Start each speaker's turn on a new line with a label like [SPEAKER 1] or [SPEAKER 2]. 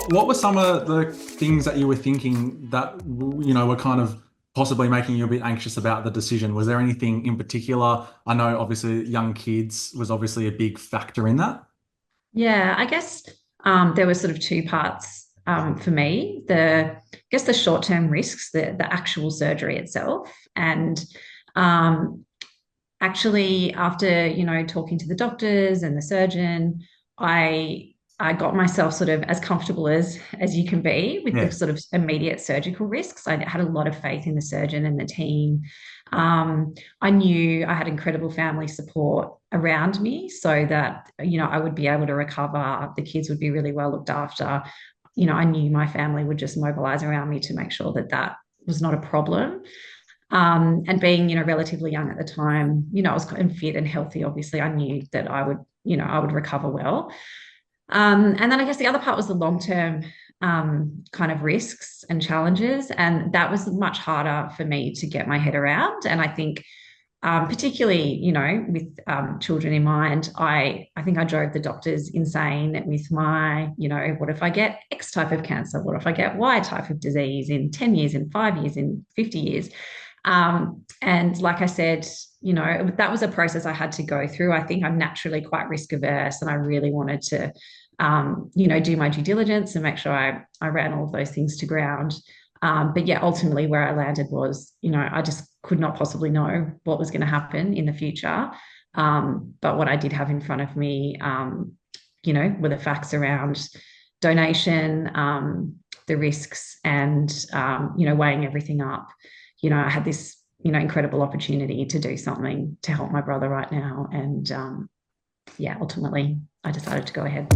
[SPEAKER 1] What were some of the things that you were thinking that were kind of possibly making you a bit anxious about the decision? Was there anything in particular? I know obviously young kids was obviously a big factor in that.
[SPEAKER 2] Yeah, I guess there were sort of two parts for me. I guess the short-term risks, the actual surgery itself, and um, actually after talking to the doctors and the surgeon, I got myself sort of as comfortable as you can be with the
[SPEAKER 1] Yeah.
[SPEAKER 2] sort of immediate surgical risks. I had a lot of faith in the surgeon and the team. I knew I had incredible family support around me so that I would be able to recover. The kids would be really well looked after. I knew my family would just mobilize around me to make sure that that was not a problem. And being, relatively young at the time, I was and fit and healthy. Obviously, I knew that I would recover well. And then I guess the other part was the long term kind of risks and challenges, and that was much harder for me to get my head around. And I think, particularly, with children in mind, I think I drove the doctors insane with my, what if I get X type of cancer? What if I get Y type of disease in 10 years, in 5 years, in 50 years? And like I said, that was a process I had to go through. I think I'm naturally quite risk averse, and I really wanted to, do my due diligence and make sure I ran all of those things to ground. But yeah, ultimately where I landed was, I just could not possibly know what was going to happen in the future. But what I did have in front of me, were the facts around donation, the risks, and weighing everything up. I had this, incredible opportunity to do something to help my brother right now. And yeah, ultimately, I decided to go ahead.